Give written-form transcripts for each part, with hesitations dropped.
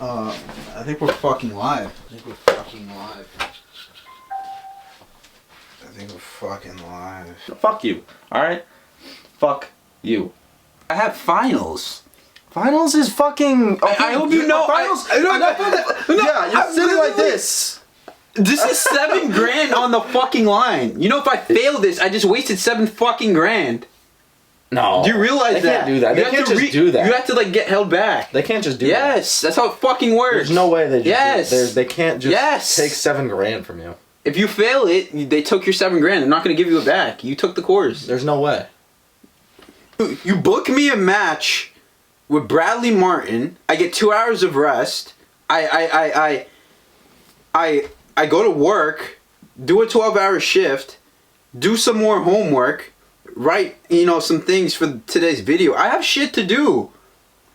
I think we're fucking live. I think we're fucking live. Fuck you, alright? Fuck you. I have finals. Finals is fucking... Okay, I hope you know... Finals... Yeah, you're sitting like this. This is $7 on the fucking line. You know, if I fail this, I just wasted $7 fucking grand. No. Do you realize they that? Can't do that. They can't just do that. You have to like get held back. They can't just do that. Yes, that's how it fucking works. There's no way they just yes. They can't just take $7 grand from you. If you fail it, they took your $7 grand. They're not going to give you it back. You took the course. There's no way. You book me a match with Bradley Martin. I get 2 hours of rest. I go to work, do a 12-hour shift, do some more homework, write, you know, some things for today's video. I have shit to do.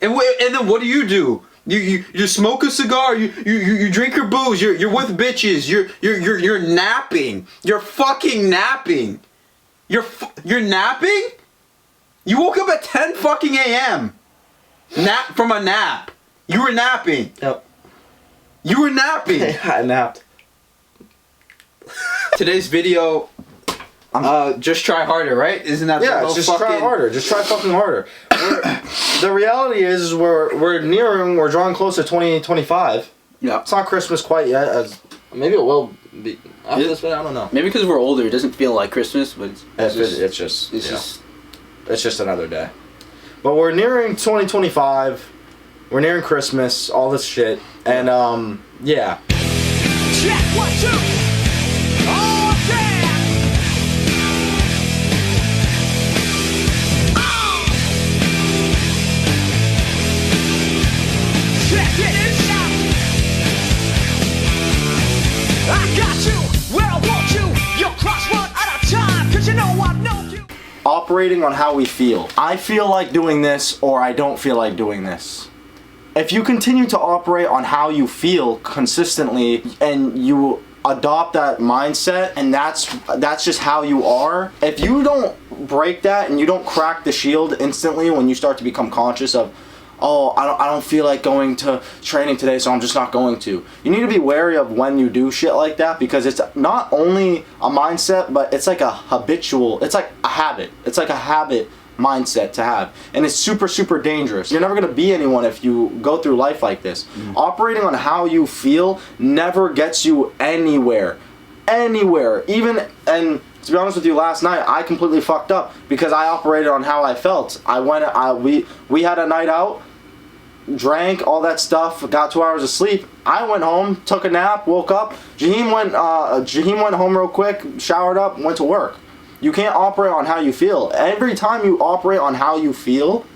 And then what do? You smoke a cigar, you drink your booze, you're with bitches, you're napping. You're fucking napping. You're napping? You woke up at 10 fucking a.m. From a nap. You were napping. Yep. You were napping. I napped. Today's video, just try harder, right? Isn't that the just try harder. Just try fucking harder. The reality is we're drawing close to 2025. Yeah. It's not Christmas quite yet. Maybe it will be after this video. I don't know. Maybe because we're older, it doesn't feel like Christmas, but it's just another day. But we're nearing 2025. We're nearing Christmas. All this shit, and yeah. Check 1, 2. Oh damn! Check it out. I got you where I want you. Your clock's run out of time, 'cause you know I know you. Operating on how we feel. I feel like doing this, or I don't feel like doing this. If you continue to operate on how you feel consistently and you adopt that mindset and that's just how you are, if you don't break that and you don't crack the shield instantly when you start to become conscious of, oh, I don't feel like going to training today, so I'm just not going to. You need to be wary of when you do shit like that, because it's not only a mindset, but it's like a habitual, it's like a habit. It's like a habit mindset to have, and it's super, super dangerous. You're never going to be anyone if you go through life like this. Operating on how you feel never gets you anywhere. Even, and to be honest with you, last night I completely fucked up because I operated on how I felt. We had a night out, drank, all that stuff, got 2 hours of sleep. I went home, took a nap, woke up. Jaheim went home real quick, showered up, went to work. You can't operate on how you feel. Every time you operate on how you feel,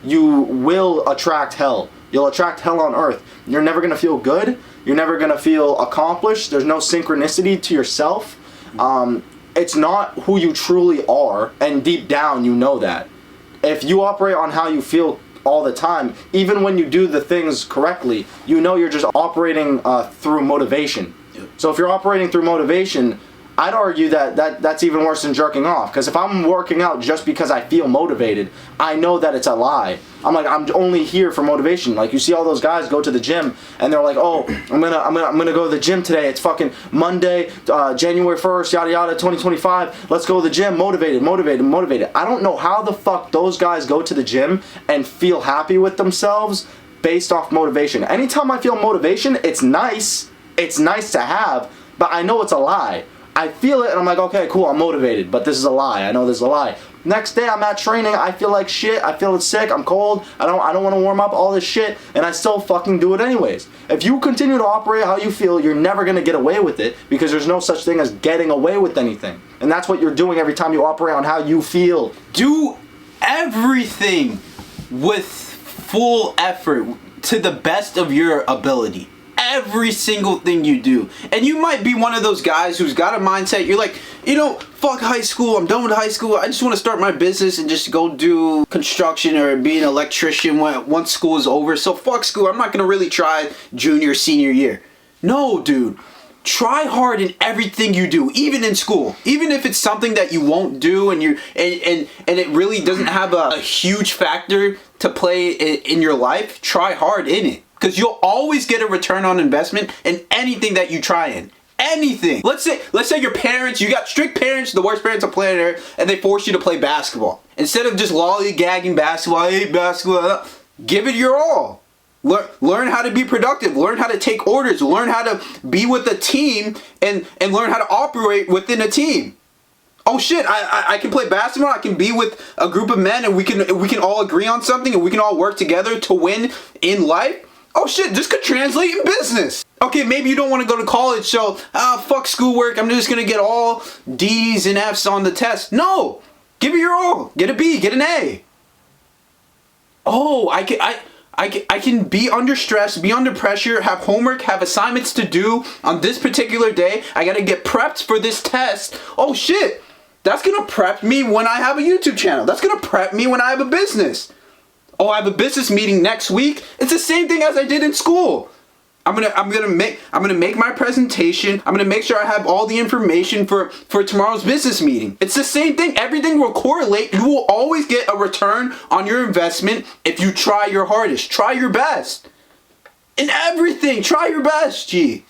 you will attract hell. You'll attract hell on earth. You're never going to feel good. You're never going to feel accomplished. There's no synchronicity to yourself. It's not who you truly are, and deep down you know that. If you operate on how you feel all the time, even when you do the things correctly, you know you're just operating through motivation. So if you're operating through motivation, I'd argue that's even worse than jerking off. Because if I'm working out just because I feel motivated, I know that it's a lie. I'm only here for motivation. Like, you see all those guys go to the gym and they're like, oh, I'm gonna go to the gym today. It's fucking Monday, January 1st, yada yada, 2025. Let's go to the gym, motivated. I don't know how the fuck those guys go to the gym and feel happy with themselves based off motivation. Anytime I feel motivation, it's nice. It's nice to have, but I know it's a lie. I feel it and I'm like, okay, cool, I'm motivated, but this is a lie. I know this is a lie. Next day I'm at training, I feel like shit, I feel sick, I'm cold, I don't want to warm up, all this shit, and I still fucking do it anyways. If you continue to operate how you feel, you're never going to get away with it, because there's no such thing as getting away with anything. And that's what you're doing every time you operate on how you feel. Do everything with full effort to the best of your ability. Every single thing you do. And you might be one of those guys who's got a mindset, you're like, you know, fuck high school, I'm done with high school, I just want to start my business and just go do construction or be an electrician once school is over. So fuck school, I'm not going to really try junior, senior year. No, dude. Try hard in everything you do, even in school. Even if it's something that you won't do and it really doesn't have a huge factor to play in your life, try hard in it. Because you'll always get a return on investment in anything that you try in. Anything. Let's say your parents, you got strict parents, the worst parents on planet Earth, and they force you to play basketball. Instead of just lollygagging basketball, I hate basketball, give it your all. Learn how to be productive. Learn how to take orders. Learn how to be with a team and learn how to operate within a team. Oh shit, I can play basketball, I can be with a group of men and we can all agree on something and we can all work together to win in life. Oh shit, this could translate in business. Okay, maybe you don't want to go to college, so fuck schoolwork, I'm just gonna get all D's and F's on the test. No! Give it your all. Get a B, get an A. Oh, I can be under stress, be under pressure, have homework, have assignments to do on this particular day. I gotta get prepped for this test. Oh shit! That's gonna prep me when I have a YouTube channel. That's gonna prep me when I have a business. Oh, I have a business meeting next week. It's the same thing as I did in school. I'm gonna make my presentation. I'm gonna make sure I have all the information for tomorrow's business meeting. It's the same thing. Everything will correlate. You will always get a return on your investment if you try your hardest. Try your best. In everything, try your best, G.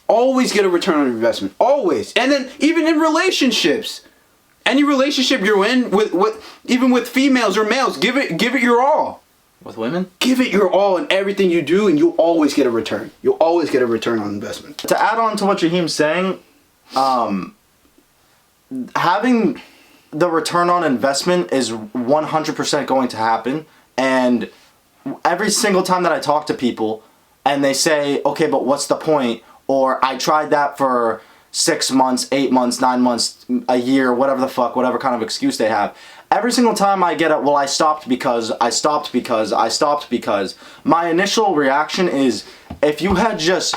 Always get a return on investment. Always. And then even in relationships. Any relationship you're in even with females or males, give it your all. With women? Give it your all in everything you do and you'll always get a return. You'll always get a return on investment. To add on to what Jaheim's saying, having the return on investment is 100% going to happen. And every single time that I talk to people and they say, okay, but what's the point? Or I tried that for 6 months, 8 months, 9 months, a year, whatever the fuck, whatever kind of excuse they have. Every single time I get it, well, I stopped because. My initial reaction is, if you had just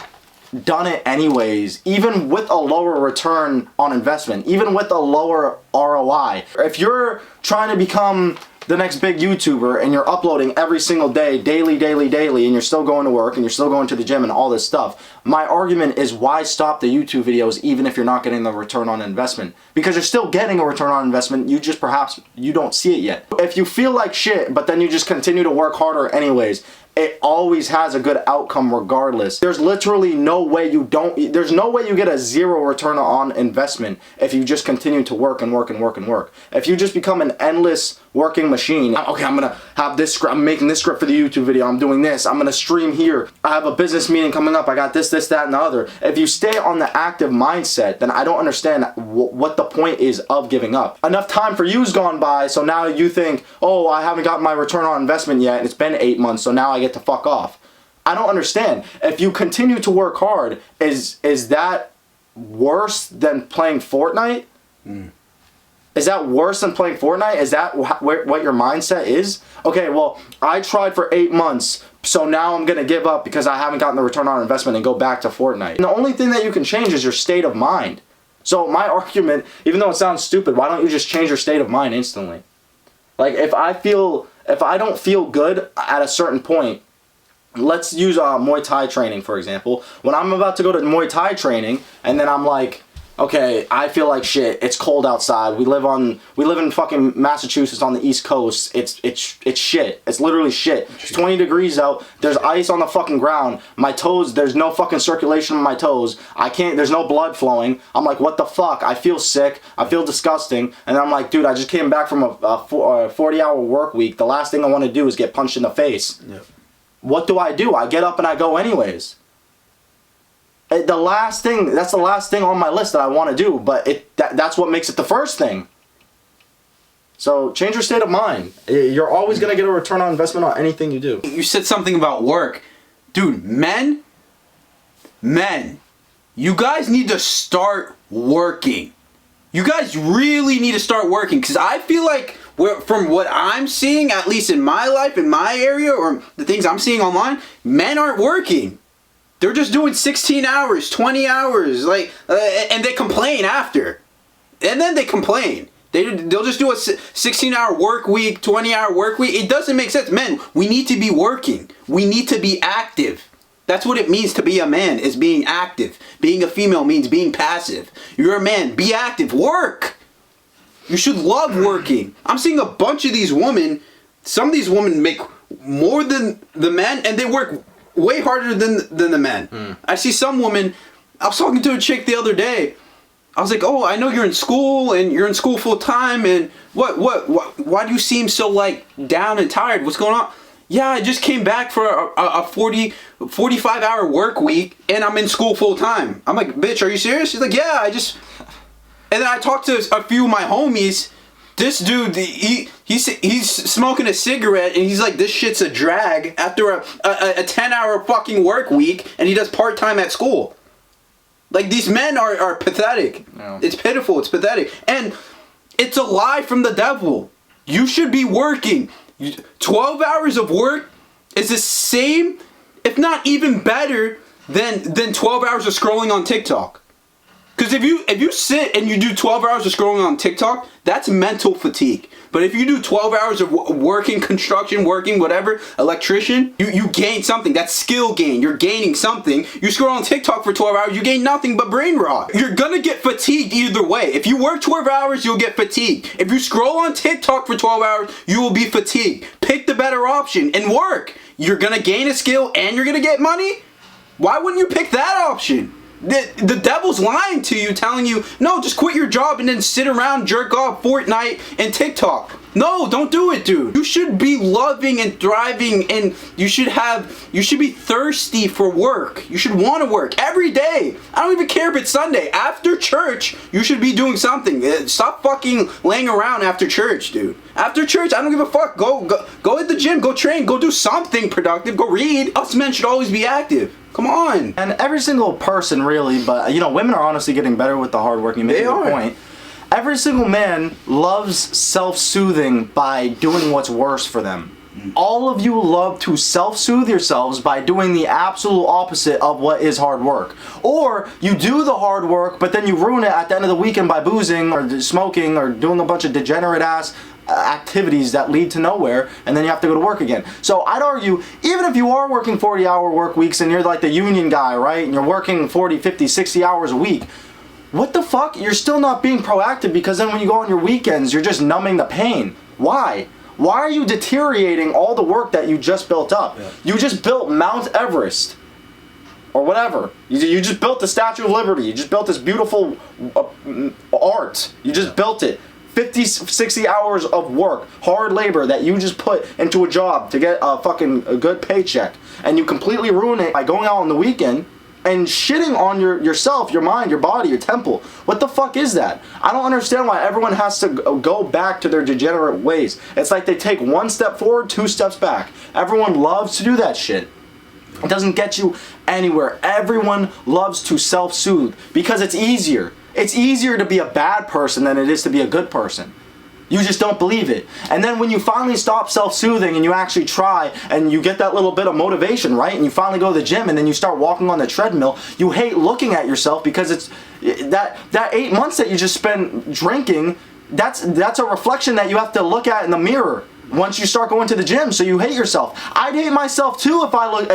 done it anyways, even with a lower return on investment, even with a lower ROI, if you're trying to become the next big YouTuber and you're uploading every single day, daily, and you're still going to work and you're still going to the gym and all this stuff, my argument is, why stop the YouTube videos even if you're not getting the return on investment? Because you're still getting a return on investment, you just perhaps you don't see it yet. If you feel like shit but then you just continue to work harder anyways, it always has a good outcome regardless. There's literally no way there's no way you get a zero return on investment if you just continue to work and work and work and work. If you just become an endless working machine, okay, I'm gonna have this script, I'm making this script for the YouTube video, I'm doing this, I'm gonna stream here, I have a business meeting coming up, I got this, that, and the other. If you stay on the active mindset, then I don't understand what the point is of giving up. Enough time for you's gone by, so now you think, oh, I haven't got my return on investment yet, and it's been 8 months, so now I get to fuck off. I don't understand. If you continue to work hard, is that worse than playing Fortnite? Is that worse than playing Fortnite? Is that what your mindset is? Okay, well, I tried for 8 months, so now I'm gonna give up because I haven't gotten the return on investment and go back to Fortnite. And the only thing that you can change is your state of mind. So my argument, even though it sounds stupid, why don't you just change your state of mind instantly? Like, if I don't feel good at a certain point, let's use Muay Thai training, for example. When I'm about to go to Muay Thai training, and then I'm like, okay, I feel like shit. It's cold outside. We live in fucking Massachusetts on the East Coast. It's shit. It's literally shit. It's 20 degrees out. There's ice on the fucking ground. My toes, there's no fucking circulation in my toes. There's no blood flowing. I'm like, what the fuck? I feel sick. I feel disgusting. And I'm like, dude, I just came back from a 40-hour work week. The last thing I want to do is get punched in the face. Yep. What do? I get up and I go anyways. That's the last thing on my list that I want to do, but that's what makes it the first thing. So change your state of mind. You're always going to get a return on investment on anything you do. You said something about work. Dude, men, you guys need to start working. You guys really need to start working, because I feel like from what I'm seeing, at least in my life, in my area, or the things I'm seeing online, men aren't working. They're just doing 16 hours, 20 hours, and they complain after. And then they complain. They'll just do a 16-hour work week, 20-hour work week. It doesn't make sense. Men, we need to be working. We need to be active. That's what it means to be a man, is being active. Being a female means being passive. You're a man, be active, work. You should love working. I'm seeing a bunch of these women, some of these women make more than the men, and they work way harder than the men. I see some women. I was talking to a chick the other day. I was like, "Oh, I know you're in school and you're in school full time. And what? Why do you seem so like down and tired? What's going on?" Yeah, I just came back for a 45 hour work week and I'm in school full time. I'm like, bitch, are you serious? She's like, yeah, and then I talked to a few of my homies. This dude, he's smoking a cigarette and he's like, this shit's a drag after a 10-hour fucking work week and he does part-time at school. Like, these men are pathetic. Yeah. It's pitiful, it's pathetic. And it's a lie from the devil. You should be working. 12 hours of work is the same, if not even better, than 12 hours of scrolling on TikTok. Because if you sit and you do 12 hours of scrolling on TikTok, that's mental fatigue. But if you do 12 hours of working construction, working whatever, electrician, you gain something. That's skill gain. You're gaining something. You scroll on TikTok for 12 hours, you gain nothing but brain rot. You're gonna get fatigued either way. If you work 12 hours, you'll get fatigued. If you scroll on TikTok for 12 hours, you will be fatigued. Pick the better option and work. You're gonna gain a skill and you're gonna get money? Why wouldn't you pick that option? The devil's lying to you, telling you, no, just quit your job and then sit around, jerk off Fortnite and TikTok. No, don't do it, dude. You should be loving and thriving, and you should be thirsty for work. You should want to work every day. I don't even care if it's Sunday. After church, you should be doing something. Stop fucking laying around after church, dude. After church, I don't give a fuck. Go hit the gym, go train, go do something productive, go read. Us men should always be active. Come on. And every single person, really, but women are honestly getting better with the hard work. You make a good point. Every single man loves self-soothing by doing what's worse for them. All of you love to self-soothe yourselves by doing the absolute opposite of what is hard work. Or you do the hard work, but then you ruin it at the end of the weekend by boozing or smoking or doing a bunch of degenerate-ass activities that lead to nowhere, and then you have to go to work again. So I'd argue, even if you are working 40-hour work weeks and you're like the union guy, right, and you're working 40, 50, 60 hours a week, what the fuck? You're still not being proactive, because then when you go on your weekends, you're just numbing the pain. Why? Why are you deteriorating all the work that you just built up? Yeah. You just built Mount Everest. Or whatever. You just built the Statue of Liberty. You just built this beautiful art. You just built it. 50, 60 hours of work, hard labor that you just put into a job to get a good paycheck. And you completely ruin it by going out on the weekend and shitting on yourself, your mind, your body, your temple. What the fuck is that? I don't understand why everyone has to go back to their degenerate ways. It's like they take one step forward, 2 steps back. Everyone loves to do that shit. It doesn't get you anywhere. Everyone loves to self-soothe because it's easier. It's easier to be a bad person than it is to be a good person. You just don't believe it. And then when you finally stop self-soothing and you actually try and you get that little bit of motivation, right? And you finally go to the gym and then you start walking on the treadmill, you hate looking at yourself because it's that 8 months that you just spend drinking, that's a reflection that you have to look at in the mirror once you start going to the gym, so you hate yourself. I'd hate myself too if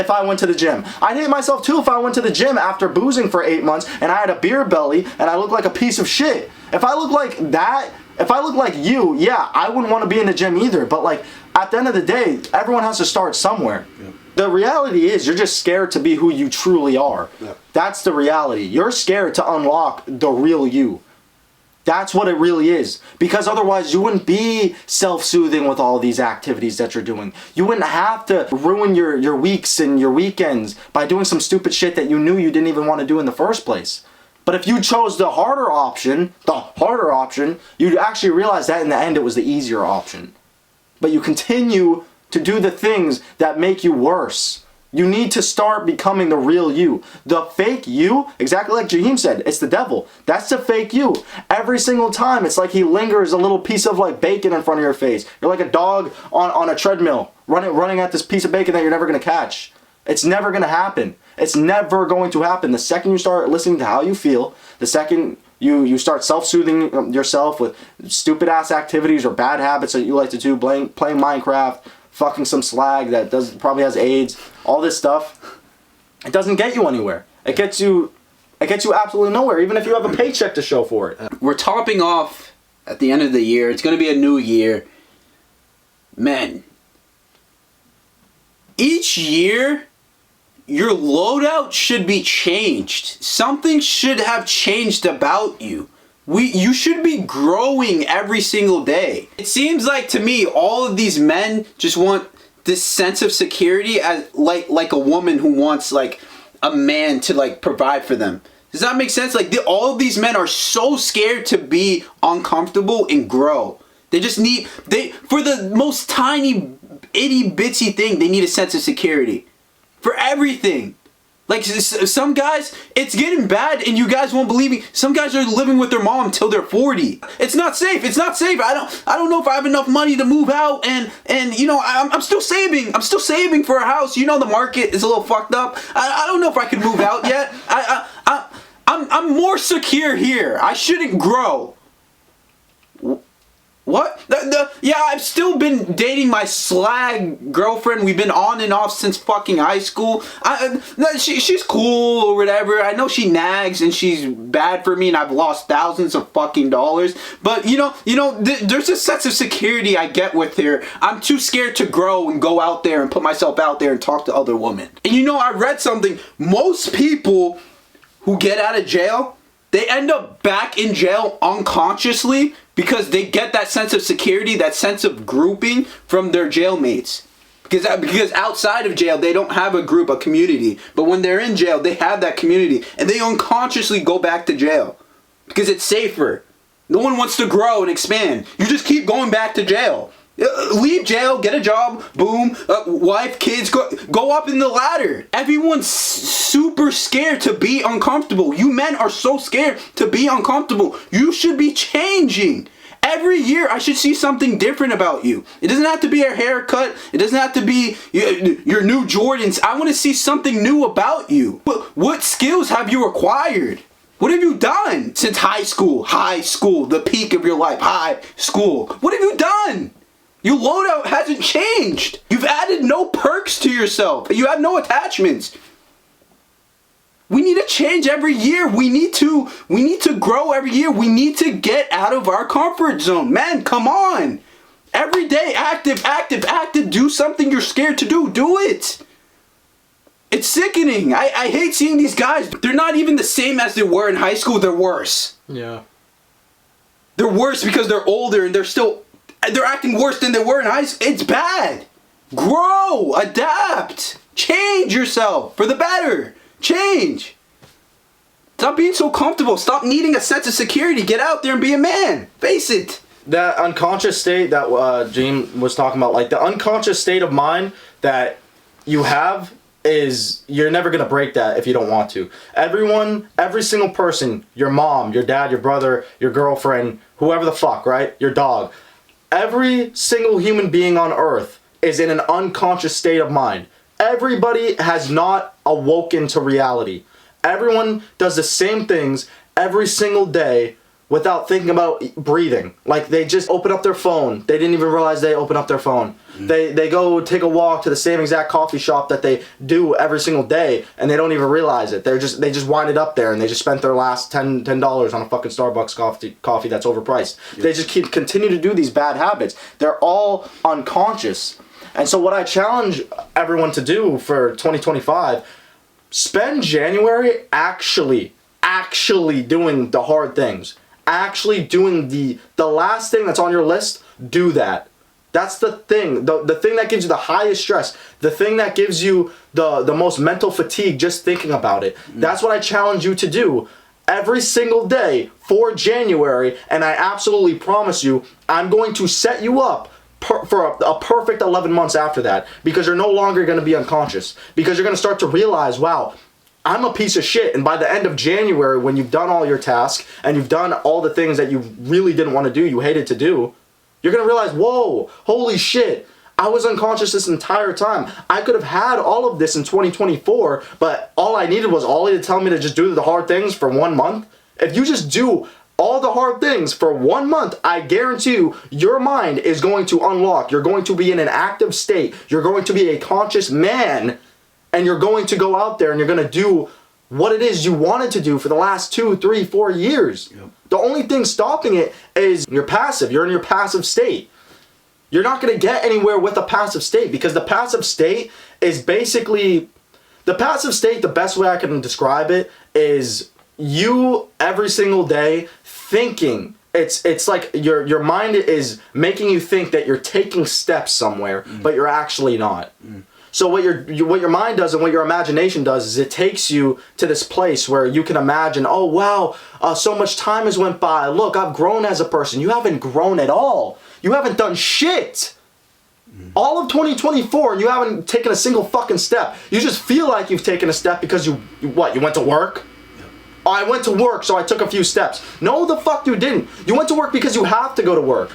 I went to the gym. I'd hate myself too if I went to the gym after boozing for 8 months and I had a beer belly and I look like a piece of shit. If I look like that, if I look like you, yeah, I wouldn't want to be in the gym either. But like, at the end of the day, everyone has to start somewhere. Yeah. The reality is you're just scared to be who you truly are. Yeah. That's the reality. You're scared to unlock the real you. That's what it really is. Because otherwise you wouldn't be self-soothing with all these activities that you're doing. You wouldn't have to ruin your weeks and your weekends by doing some stupid shit that you knew you didn't even want to do in the first place. But if you chose the harder option, you'd actually realize that in the end it was the easier option. But you continue to do the things that make you worse. You need to start becoming the real you. The fake you, exactly like Jaheim said, it's the devil. That's the fake you. Every single time, it's like he lingers a little piece of like bacon in front of your face. You're like a dog on a treadmill, running at this piece of bacon that you're never going to catch. It's never going to happen. It's never going to happen. The second you start listening to how you feel, the second you start self-soothing yourself with stupid-ass activities or bad habits that you like to do, playing Minecraft, fucking some slag that probably has AIDS, all this stuff, it doesn't get you anywhere. It gets you absolutely nowhere, even if you have a paycheck to show for it. We're topping off at the end of the year. It's going to be a new year. Men, each year your loadout should be changed. Something should have changed about you. You should be growing every single day. It seems like to me all of these men just want this sense of security as like a woman who wants like a man to like provide for them. Does that make sense? Like all of these men are so scared to be uncomfortable and grow. They just need for the most tiny itty bitsy thing, they need a sense of security. For everything. Like some guys, it's getting bad and you guys won't believe me. Some guys are living with their mom until they're 40. It's not safe. It's not safe. I don't know if I have enough money to move out and you know, I'm still saving. I'm still saving for a house. You know the market is a little fucked up. I don't know if I can move out yet. I'm more secure here. I shouldn't grow. What? Yeah, I've still been dating my slag girlfriend. We've been on and off since fucking high school. She's cool or whatever. I know she nags and she's bad for me and I've lost thousands of fucking dollars. But you know, there's a sense of security I get with her. I'm too scared to grow and go out there and put myself out there and talk to other women. And you know, I read something. Most people who get out of jail, they end up back in jail unconsciously because they get that sense of security, that sense of grouping from their jailmates. Because outside of jail, they don't have a group, a community. But when they're in jail, they have that community. And they unconsciously go back to jail. Because it's safer. No one wants to grow and expand. You just keep going back to jail. Leave jail, get a job, boom, wife, kids, go up in the ladder. Everyone's super scared to be uncomfortable. You men are so scared to be uncomfortable. You should be changing. Every year I should see something different about you. It doesn't have to be a haircut. It doesn't have to be your new Jordans. I want to see something new about you. What skills have you acquired? What have you done since high school? High school, the peak of your life, high school. What have you done? Your loadout hasn't changed. You've added no perks to yourself. You have no attachments. We need to change every year. We need to grow every year. We need to get out of our comfort zone. Man, come on. Every day, active. Do something you're scared to do. Do it. It's sickening. I hate seeing these guys. They're not even the same as they were in high school. They're worse. Yeah. They're worse because they're older and they're acting worse than they were in high school. It's bad. Grow, adapt, change yourself for the better. Change. Stop being so comfortable. Stop needing a sense of security. Get out there and be a man. Face it. That unconscious state that Gene was talking about, like the unconscious state of mind that you have is you're never going to break that if you don't want to. Every single person, your mom, your dad, your brother, your girlfriend, whoever the fuck, right? Your dog. Every single human being on earth is in an unconscious state of mind. Everybody has not awoken to reality. Everyone does the same things every single day without thinking about breathing. Like they just open up their phone. They didn't even realize they opened up their phone. They go take a walk to the same exact coffee shop that they do every single day and they don't even realize it. They just wind it up there and they just spent their last $10 on a fucking Starbucks coffee that's overpriced. Yep. They just continue to do these bad habits. They're all unconscious. And so what I challenge everyone to do for 2025, spend January actually doing the hard things. Actually doing the last thing that's on your list, do that. That's the thing. The thing that gives you the highest stress. The thing that gives you the most mental fatigue just thinking about it. That's what I challenge you to do every single day for January. And I absolutely promise you, I'm going to set you up for a perfect 11 months after that. Because you're no longer going to be unconscious. Because you're going to start to realize, wow, I'm a piece of shit. And by the end of January, when you've done all your tasks and you've done all the things that you really didn't want to do, you hated to do, you're going to realize, whoa, holy shit, I was unconscious this entire time. I could have had all of this in 2024, but all I needed was Ollie to tell me to just do the hard things for 1 month. If you just do all the hard things for 1 month, I guarantee you, your mind is going to unlock. You're going to be in an active state. You're going to be a conscious man. And you're going to go out there and you're going to do what it is you wanted to do for the last 2, 3, 4 years. Yep. The only thing stopping it is you're passive. You're in your passive state. You're not going to get anywhere with a passive state because the passive state is basically The passive state, the best way I can describe it is you every single day thinking. It's like your mind is making you think that you're taking steps somewhere, but you're actually not. So what your mind does and what your imagination does is it takes you to this place where you can imagine, oh wow, so much time has went by. Look, I've grown as a person. You haven't grown at all. You haven't done shit. All of 2024 and you haven't taken a single fucking step. You just feel like you've taken a step because you went to work? Oh, I went to work, so I took a few steps. No, the fuck you didn't. You went to work because you have to go to work.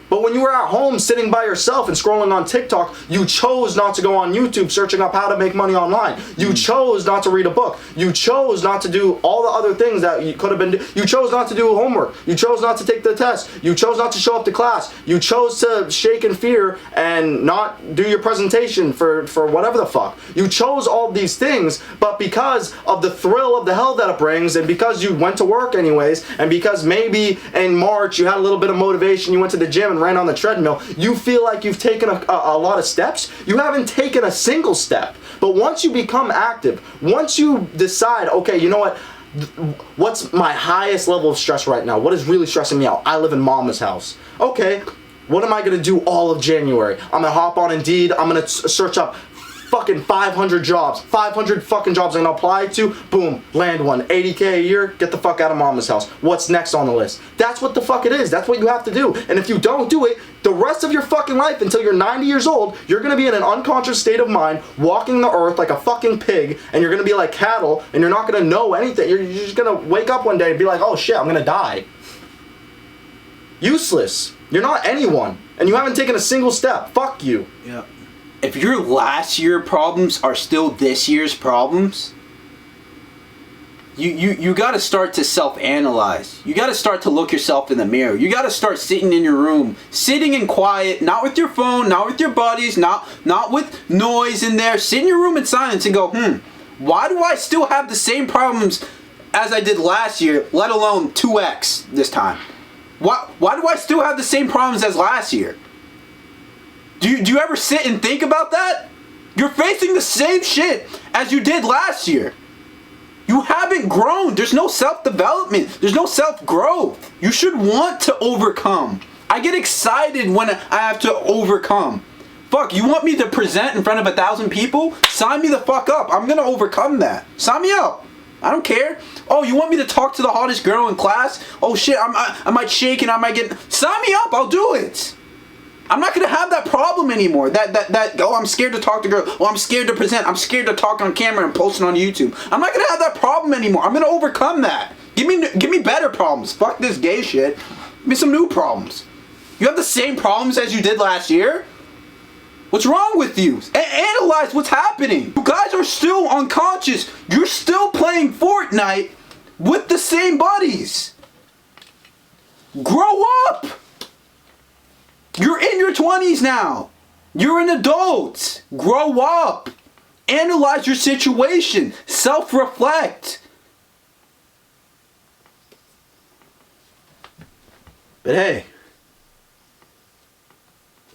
But when you were at home sitting by yourself and scrolling on TikTok, you chose not to go on YouTube searching up how to make money online. You chose not to read a book. You chose not to do all the other things that you could have been You chose not to do homework. You chose not to take the test. You chose not to show up to class. You chose to shake in fear and not do your presentation for whatever the fuck. You chose all these things, but because of the thrill of the hell that it brings, and because you went to work anyways, and because maybe in March you had a little bit of motivation, you went to the gym and ran on the treadmill, you feel like you've taken a lot of steps. You haven't taken a single step. But once you become active, once you decide, okay, you know what, what's my highest level of stress right now? What is really stressing me out? I live in mama's house. Okay, what am I gonna do all of January? I'm gonna hop on Indeed, I'm gonna search up fucking 500 jobs, 500 fucking jobs I'm gonna apply to, boom, land one, 80K a year, get the fuck out of mama's house. What's next on the list? That's what the fuck it is. That's what you have to do. And if you don't do it, the rest of your fucking life until you're 90 years old, you're gonna be in an unconscious state of mind, walking the earth like a fucking pig, and you're gonna be like cattle, and you're not gonna know anything. You're just gonna wake up one day and be like, oh shit, I'm gonna die. Useless. You're not anyone, and you haven't taken a single step. Fuck you. Yeah. If your last year problems are still this year's problems, you got to start to self-analyze. You got to start to look yourself in the mirror. You got to start sitting in your room, sitting in quiet, not with your phone, not with your buddies, not with noise in there. Sit in your room in silence and go, why do I still have the same problems as I did last year, let alone 2x this time? Why do I still have the same problems as last year? Do you ever sit and think about that? You're facing the same shit as you did last year. You haven't grown. There's no self-development. There's no self-growth. You should want to overcome. I get excited when I have to overcome. Fuck, you want me to present in front of 1,000 people? Sign me the fuck up. I'm gonna overcome that. Sign me up. I don't care. Oh, you want me to talk to the hottest girl in class? Oh shit, I might shake and I might get... Sign me up, I'll do it. I'm not gonna have that problem anymore. Oh, I'm scared to talk to girls. Oh, I'm scared to present. I'm scared to talk on camera and post it on YouTube. I'm not gonna have that problem anymore. I'm gonna overcome that. Give me better problems. Fuck this gay shit. Give me some new problems. You have the same problems as you did last year? What's wrong with you? Analyze what's happening. You guys are still unconscious. You're still playing Fortnite with the same buddies. Grow up. You're in your 20s now. You're an adult. Grow up. Analyze your situation. Self-reflect. But hey,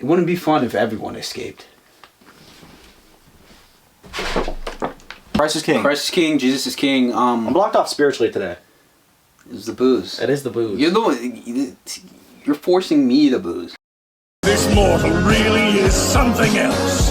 it wouldn't be fun if everyone escaped. Christ is king. Christ is king. Jesus is king. I'm blocked off spiritually today. It's the booze. It is the booze. You're the one. You're forcing me to booze. This mortal really is something else.